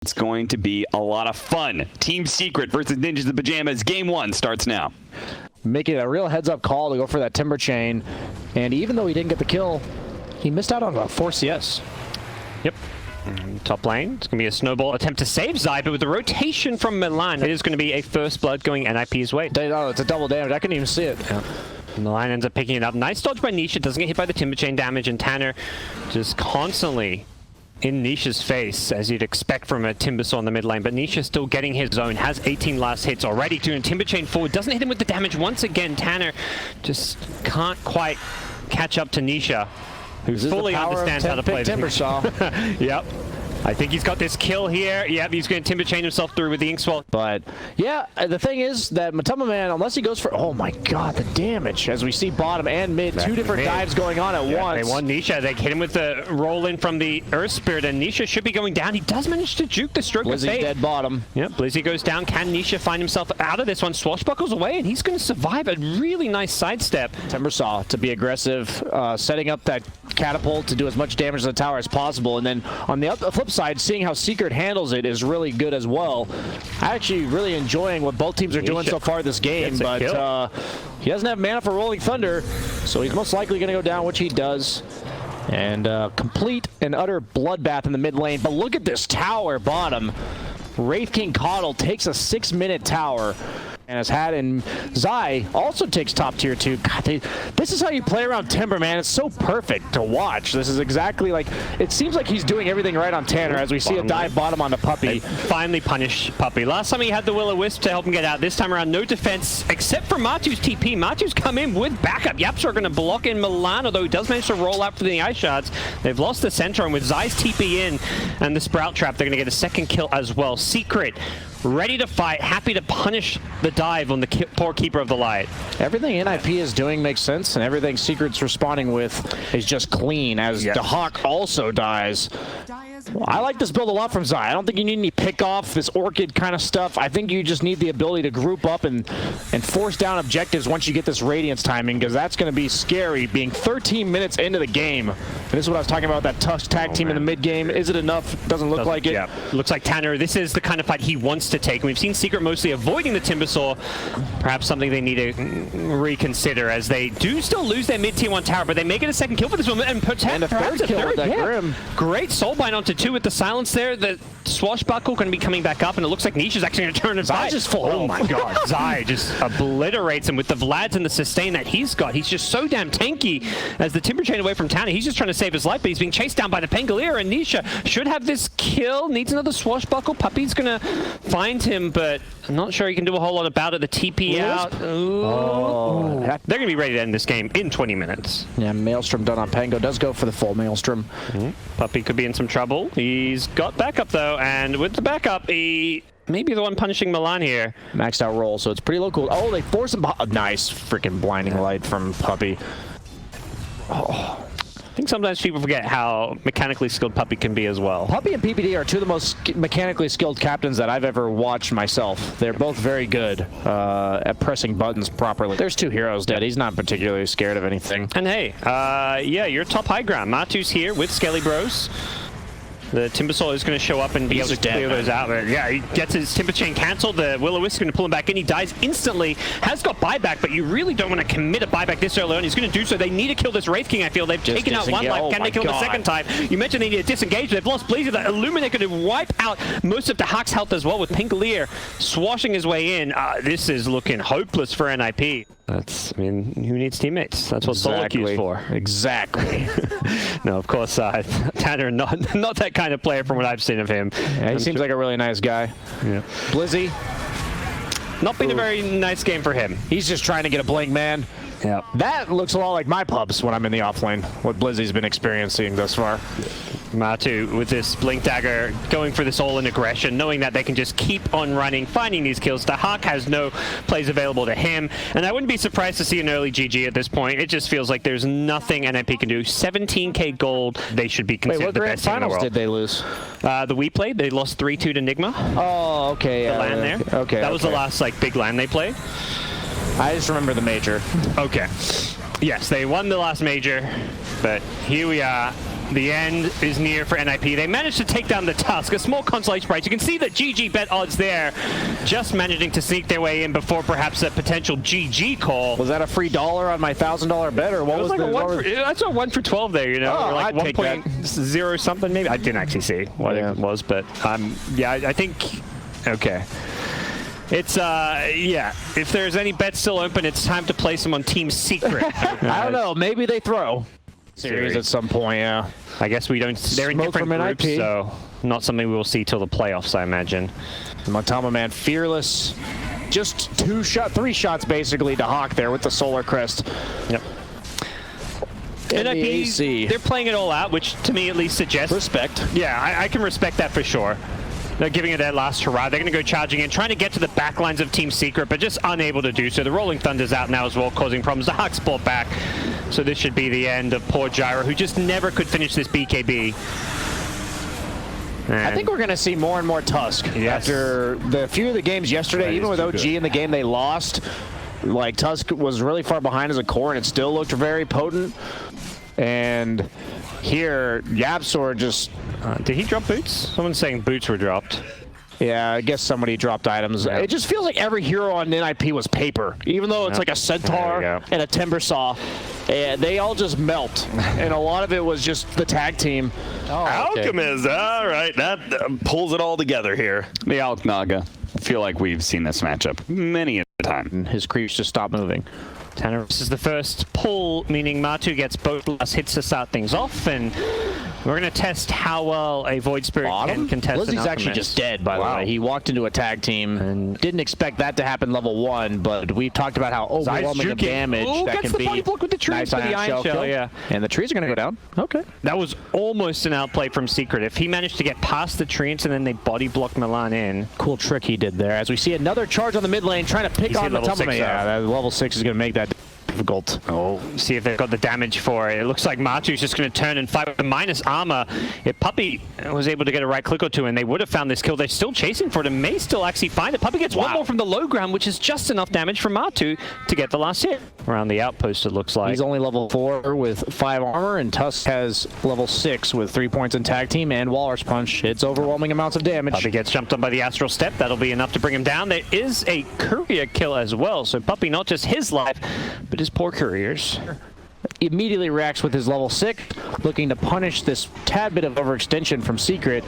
It's going to be a lot of fun. Team Secret versus Ninjas in Pajamas. Game 1 starts now. Making a real heads-up call to go for that Timber Chain. And even though he didn't get the kill, he missed out on about 4 CS. Yep. Top lane, it's going to be a snowball attempt to save Zai, but with the rotation from Milan, it is going to be a first blood going NIP's way. Oh, it's a double damage. I couldn't even see it. Yeah. Milan ends up picking it up. Nice dodge by Nisha. Doesn't get hit by the Timber Chain damage, and Tanner just constantly in Nisha's face, as you'd expect from a Timbersaw in the mid lane. But Nisha still getting his own, has 18 last hits already, doing Timber Chain forward. Doesn't hit him with the damage once again. Tanner just can't quite catch up to Nisha, who fully understands how to play the Timbersaw. Yep. I think he's got this kill here. Yep, he's going to Timber Chain himself through with the Inkswell. But, yeah, the thing is that Matama Man, unless he goes for... Oh, my God, the damage. As we see bottom and mid, two different dives going on at once. They want Nisha. They hit him with the roll-in from the Earth Spirit, and Nisha should be going down. He does manage to juke the stroke of fate. dead bottom. Yep, Blizzy goes down. Can Nisha find himself out of this one? Swashbuckles away, and he's going to survive a really nice sidestep. Timbersaw to be aggressive, setting up that catapult to do as much damage to the tower as possible. And then on the flip side, seeing how Secret handles it is really good as well. Actually really enjoying what both teams are doing so far this game, but he doesn't have mana for Rolling Thunder, so he's most likely going to go down, which he does. And complete and utter bloodbath in the mid lane. But look at this tower bottom. Wraith King Coddle takes a 6-minute tower and has had, and Zai also takes top tier 2. God, this is how you play around Timber, man. It's so perfect to watch. This is exactly like, it seems like he's doing everything right on Tanner as we see a dive bottom on the Puppey. They finally punish Puppey. Last time he had the Will-O-Wisp to help him get out. This time around, no defense except for Matu's TP. Matu's come in with backup. Yaps are going to block in Milan, although he does manage to roll out for the Ice Shards. They've lost the center, and with Zai's TP in and the Sprout Trap, they're going to get a second kill as well. Secret ready to fight, happy to punish the dive on the poor Keeper of the Light. Everything NIP is doing makes sense, and everything Secret's responding with is just clean, as the Hawk also dies. I like this build a lot from Zai. I don't think you need any pick off, this Orchid kind of stuff. I think you just need the ability to group up and force down objectives once you get this Radiance timing, because that's going to be scary, being 13 minutes into the game. And this is what I was talking about, that tough tag team in the mid game. Is it enough? Doesn't look like it. Yeah, looks like Tanner, this is the kind of fight he wants to take. We've seen Secret mostly avoiding the Timbersaw. Perhaps something they need to reconsider, as they do still lose their mid tier 1 tower, but they make it a second kill for this moment, and a third kill with that Grim. Great Soulbind onto 2 with the silence there. The Swashbuckle going to be coming back up, and it looks like Nisha's actually going to turn and fight. Just full. Oh my God, Zai just obliterates him with the Vlads and the sustain that he's got. He's just so damn tanky as the Timber Chain away from Tanner. He's just trying to save his life, but he's being chased down by the Pangolier, and Nisha should have this kill. Needs another Swashbuckle. Puppey's going to find him, but I'm not sure he can do a whole lot about it. The TP out. Ooh. They're going to be ready to end this game in 20 minutes. Yeah, Maelstrom done on Pango. Does go for the full Maelstrom. Puppey could be in some trouble. He's got backup though, and with the backup, he may be the one punishing Milan here. Maxed out roll, so it's pretty low cool. Oh, they force him. Nice freaking blinding light from Puppey. Oh. I think sometimes people forget how mechanically skilled Puppey can be as well. Puppey and PPD are two of the most mechanically skilled captains that I've ever watched myself. They're both very good at pressing buttons properly. There's 2 heroes dead. He's not particularly scared of anything. And hey, yeah, you're top high ground. Matu's here with Skelly Bros. The Timbersaw is going to show up and be able to clear those out. But yeah, he gets his Timber Chain cancelled. The Will-O-Wisp is going to pull him back in. He dies instantly. Has got buyback, but you really don't want to commit a buyback this early on. He's going to do so. They need to kill this Wraith King, I feel. They've taken out 1 life. Can they kill the second time? You mentioned they need to disengage. They've lost Blazey. The Illuminate going to wipe out most of the Hawk's health as well, with Pangolier swashing his way in. This is looking hopeless for NIP. That's, I mean, who needs teammates? That's what Solo queues for. Exactly. No, of course, Tanner, not that kind of player from what I've seen of him. Yeah, he seems like a really nice guy. Yeah. Blizzy. Not been a very nice game for him. He's just trying to get a blink, man. Yeah. That looks a lot like my pubs when I'm in the offlane, what Blizzy's been experiencing thus far. Matu with this Blink Dagger going for this all-in aggression, knowing that they can just keep on running, finding these kills. The Hawk has no plays available to him, and I wouldn't be surprised to see an early GG at this point. It just feels like there's nothing NIP can do. 17k gold, they should be considered the best team in the world. What grand finals did they lose? The we played, they lost 3-2 to Nigma. Oh, okay. The LAN there. Okay. That was the last big LAN they played. I just remember the major. Okay. Yes, they won the last major, but here we are. The end is near for NIP. They managed to take down the Tusk. A small consolation prize. You can see the GG bet odds there. Just managing to sneak their way in before perhaps a potential GG call. Was that a free $1 on my $1,000 bet, or what was like the? I saw 1 for 12 there, you know, Oh, or like I'd take that. 1.0 something maybe. I didn't actually see what it was, but yeah, I think okay. It's yeah. If there's any bets still open, it's time to place them on Team Secret. I don't know. Maybe they throw series at some point. Yeah. I guess we don't. They're in Smoke different from groups, NIP. so not something we will see till the playoffs, I imagine. Matama Man fearless. Just 3 shots basically to Hawk there with the Solar Crest. Yep. And the NIP, AC. they're playing it all out, which to me at least suggests Respect. Yeah, I can respect that for sure. They're giving it that last hurrah. They're going to go charging in, trying to get to the back lines of Team Secret, but just unable to do so. The Rolling Thunder's out now as well, causing problems. The Hawks pull back. So this should be the end of poor Gyro, who just never could finish this BKB. I think we're going to see more and more Tusk. Yes. After the few of the games yesterday, even with OG in the game they lost, like Tusk was really far behind as a core, and it still looked very potent. And here, Yapsor just... did he drop boots? Someone's saying boots were dropped. Yeah, I guess somebody dropped items. Yeah. It just feels like every hero on NIP was paper, even though it's like a centaur and a timber saw. And they all just melt. And a lot of it was just the tag team. Oh, Alchemist, all right, that pulls it all together here. The Alk Naga. I feel like we've seen this matchup many a time. And his creeps just stopped moving. Tanner, this is the first pull, meaning Matu gets both last hits to start things off, and we're going to test how well a Void Spirit can contest an Lizzie's actually just dead, by the way. He walked into a tag team and didn't expect that to happen level 1, but we talked about how overwhelming of damage that can be. Body block with the trees Nice for the Iron Shell, yeah. And the trees are going to go down. Okay. That was almost an outplay from Secret. If he managed to get past the trees and then they body block Milan in. Cool trick he did there. As we see another charge on the mid lane, trying to pick on the Matama. Yeah, that level 6 is going to make that difficult. Oh, see if they've got the damage for it. It looks like Matu's just going to turn and fight with the minus armor. If Puppey was able to get a right click or two and they would have found this kill, they're still chasing for it and may still actually find it. Puppey gets one more from the low ground, which is just enough damage from Matu to get the last hit. Around the outpost, it looks like. He's only level 4 with 5 armor, and Tusk has level 6 with 3 points in tag team and Walrus Punch. It's overwhelming amounts of damage. Puppey gets jumped on by the Astral Step. That'll be enough to bring him down. There is a courier kill as well, so Puppey, not just his life, but his poor couriers. Immediately reacts with his level 6, looking to punish this tad bit of overextension from Secret.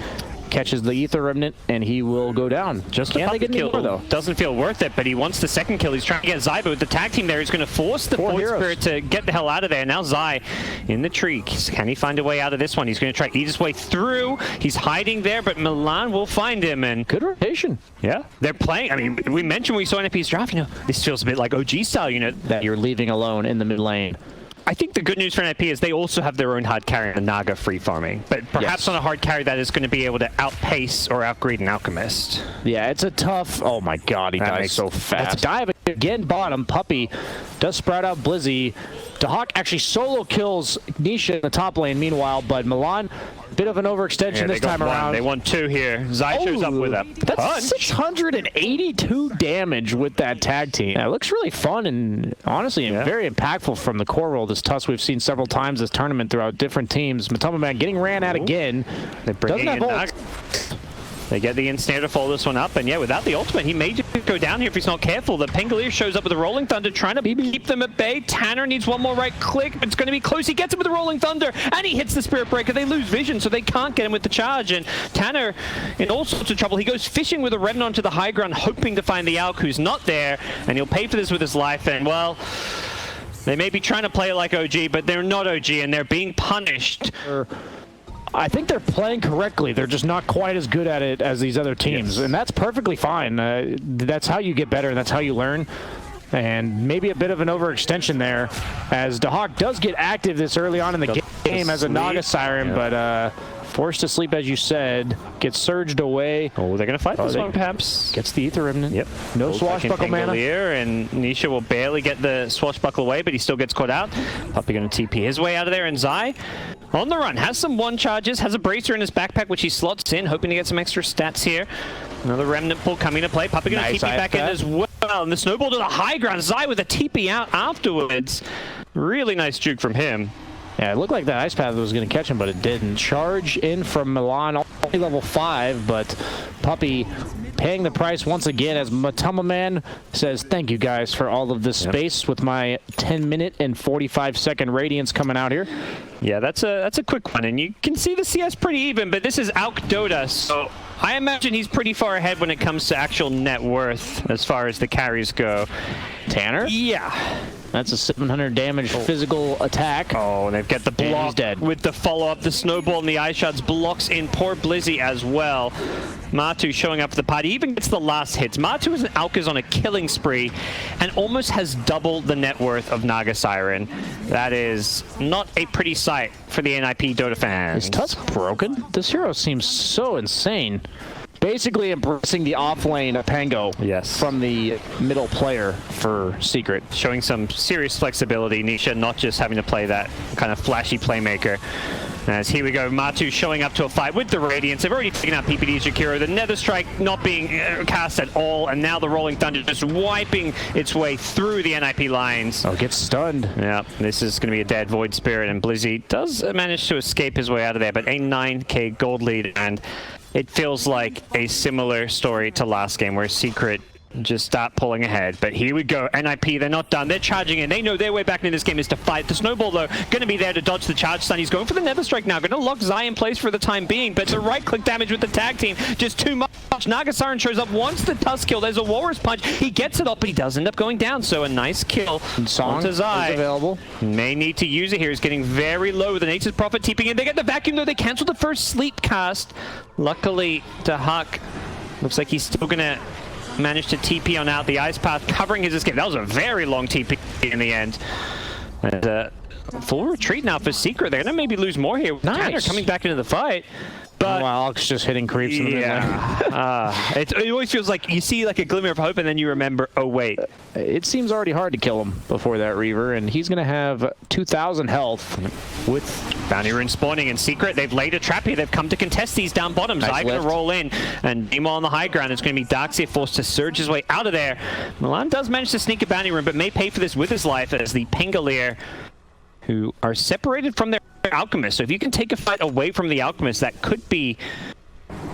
Catches the Ether Remnant, and he will go down. Just can't get kill, more, though. Doesn't feel worth it, but he wants the second kill. He's trying to get Zyba with the tag team there. He's going to force the Void Spirit to get the hell out of there. Now Zai in the tree. Can he find a way out of this one? He's going to try to eat his way through. He's hiding there, but Milan will find him. And good rotation. Yeah, they're playing. I mean, we mentioned we saw NFP's draft. You know, this feels a bit like OG style. You know, that you're leaving alone in the mid lane. I think the good news for NIP is they also have their own hard carry in the Naga free farming, but perhaps on a hard carry that is going to be able to outpace or outgrade an Alchemist. Yeah, it's a tough... Oh my god, he dies so fast. That's a dive again, bottom. Puppey does sprout out Blizzy. Dahak actually solo kills Nisha in the top lane meanwhile, but Milan, bit of an overextension this time around. They want 2 here. Zai shows up with a punch. That's 682 damage with that tag team. Yeah, it looks really fun and honestly very impactful from the core role. This Tusk we've seen several times this tournament throughout different teams. Matama Man getting ran out again. They're bringing in ult. They get the ensnare to follow this one up, and yeah, without the ultimate, he may just go down here if he's not careful. The Pangolier shows up with the Rolling Thunder, trying to keep them at bay. Tanner needs one more right click, but it's going to be close. He gets him with the Rolling Thunder, and he hits the Spirit Breaker. They lose vision, so they can't get him with the charge, and Tanner in all sorts of trouble. He goes fishing with a Revenant onto the high ground, hoping to find the Alk, who's not there, and he'll pay for this with his life, and well... They may be trying to play it like OG, but they're not OG, and they're being punished. I think they're playing correctly. They're just not quite as good at it as these other teams, and that's perfectly fine. That's how you get better, and that's how you learn. And maybe a bit of an overextension there, as Dahak does get active this early on in the game as a Naga Siren, but forced to sleep, as you said, gets surged away. Oh, they're going to fight this one, perhaps. Gets the Ether Remnant. Yep. No swashbuckle mana. And Nisha will barely get the swashbuckle away, but he still gets caught out. Puppey going to TP his way out of there, and Zai on the run. Has some 1 charges, has a bracer in his backpack, which he slots in, hoping to get some extra stats here. Another Remnant pull coming to play. Puppey going to TP back in as well. And the snowball to the high ground. Zai with a TP out afterwards. Really nice juke from him. Yeah, it looked like that ice path was going to catch him, but it didn't. Charge in from Milan, only level 5, but Puppey paying the price once again as Matama Man says, thank you guys for all of this space with my 10-minute and 45-second radiance coming out here. Yeah, that's a quick one, and you can see the CS pretty even, but this is DOTA, so I imagine he's pretty far ahead when it comes to actual net worth as far as the carries go. Tanner? Yeah. That's a 700 damage physical attack. Oh, they've got the block he's dead. with the follow-up. The snowball and the ice shots blocks in poor Blizzy as well. Matu showing up for the party. He even gets the last hits. Matu is an Alkaz on a killing spree and almost has double the net worth of Naga Siren. That is not a pretty sight for the NIP Dota fans. Is Tusk broken? This hero seems so insane. Basically embracing the off-lane Pango from the middle player for Secret. Showing some serious flexibility. Nisha not just having to play that kind of flashy playmaker. As here we go, Matu showing up to a fight with the Radiance. They've already taken out PPD's Jakiro. The Nether Strike not being cast at all, and now the Rolling Thunder just wiping its way through the NIP lines. Oh, gets stunned. Yeah, this is going to be a dead Void Spirit, and Blizzy does manage to escape his way out of there, but a 9k gold lead, and it feels like a similar story to last game where Secret just start pulling ahead. But here we go. NIP, they're not done. They're charging in. They know their way back into this game is to fight. The Snowball, though, going to be there to dodge the charge stun. He's going for the Nether Strike now. Going to lock Zai in place for the time being. But the right-click damage with the tag team, just too much. Naga Siren shows up, wants the Tusk kill. There's a Walrus Punch. He gets it up, but he does end up going down. So a nice kill onto Zai. Is available. May need to use it here. He's getting very low. The Nature's Prophet TPing in. They get the vacuum, though. They cancel the first sleep cast. Luckily to Huck, looks like he's still going to managed to TP on out the ice path, covering his escape. That was a very long TP in the end. And full retreat now for Secret. They're going to maybe lose more here. Nice. Tanner coming back into the fight. But Alex just hitting creeps in the middle. It always feels like you see like a glimmer of hope and then you remember, oh wait. It seems already hard to kill him before that Reaver, and he's going to have 2,000 health with Bounty Rune spawning in Secret. They've laid a trap here. They've come to contest these down bottoms. Nice. Going to roll in, and Nemo on the high ground. It's going to be Darkseer forced to surge his way out of there. Milan does manage to sneak a Bounty Rune, but may pay for this with his life as the Pengalier, who are separated from their Alchemist. So if you can take a fight away from the Alchemist, that could be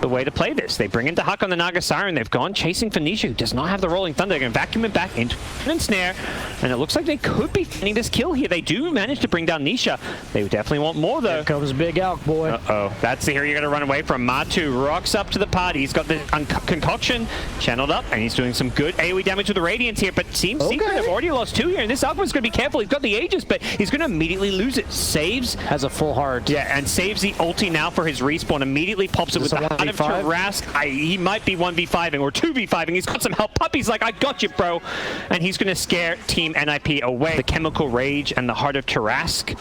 the way to play this. They bring into Huck on the Naga Siren. They've gone chasing for Nisha, who does not have the Rolling Thunder. They're going to vacuum it back into and snare, and it looks like they could be finding this kill here. They do manage to bring down Nisha. They definitely want more, though. Here comes Big Alk, boy. Uh-oh. That's the hero you're going to run away from. Matu rocks up to the party. He's got the concoction channeled up, and he's doing some good AoE damage with the Radiance here, but Team Secret have already lost 2 here, and this Alchemist is going to be careful. He's got the Aegis, but he's going to immediately lose it. Saves. Has a full heart. Yeah, and saves the ulti now for his respawn. Immediately pops it with the Heart of Tarrasque. He might be 1v5ing or 2v5ing. He's got some help. Puppey's like, I got you, bro. And he's going to scare Team NIP away. The Chemical Rage and the Heart of Tarrasque.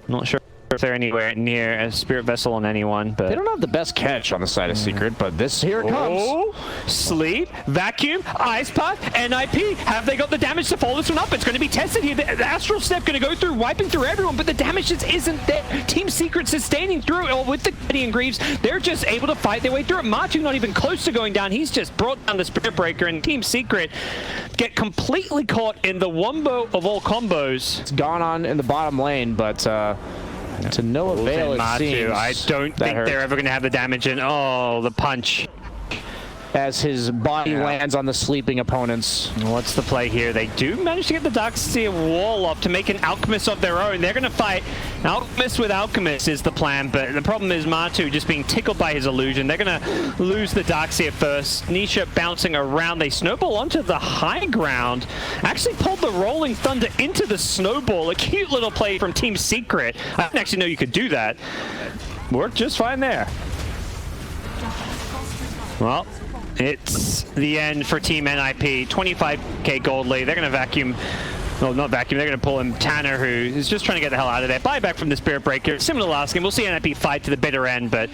Not sure if they're anywhere near a Spirit Vessel on anyone, but they don't have the best catch on the side of Secret, but this here it comes. Sleep, Vacuum, Ice Path, NIP. Have they got the damage to follow this one up? It's going to be tested here. The Astral Step going to go through, wiping through everyone, but the damage just isn't there. Team Secret sustaining through it with the Guardian Greaves. They're just able to fight their way through it. Matu not even close to going down. He's just brought down the Spirit Breaker, and Team Secret get completely caught in the wombo of all combos. It's gone on in the bottom lane, but to no avail, it seems. I don't think they're ever going to have the damage in. Oh, the punch. As his body lands on the sleeping opponents. What's the play here? They do manage to get the Darkseer wall up to make an Alchemist of their own. They're going to fight Alchemist with Alchemist is the plan, but the problem is Matu just being tickled by his illusion. They're going to lose the Darkseer first. Nisha bouncing around. They snowball onto the high ground. Actually pulled the Rolling Thunder into the snowball. A cute little play from Team Secret. I didn't actually know you could do that. Worked just fine there. Well, it's the end for Team NIP. 25k gold lead. They're going to vacuum. Well, not vacuum. They're going to pull in Tanner, who is just trying to get the hell out of there. Buyback from the Spirit Breaker. Similar to last game. We'll see NIP fight to the bitter end, but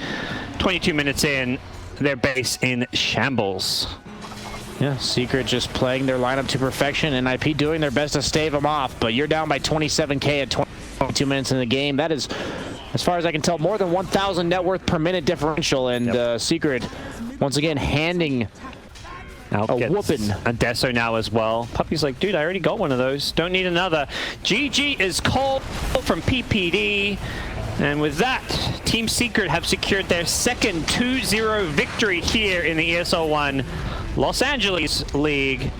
22 minutes in, their base in shambles. Yeah, Secret just playing their lineup to perfection. NIP doing their best to stave them off, but you're down by 27k at 22 minutes in the game. That is, as far as I can tell, more than 1,000 net worth per minute differential, and Secret once again handing Out A gets whooping. a Deso now as well. Puppy's like, dude, I already got one of those. Don't need another. GG is called from PPD. And with that, Team Secret have secured their second 2-0 victory here in the ESL 1 Los Angeles League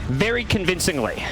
very convincingly.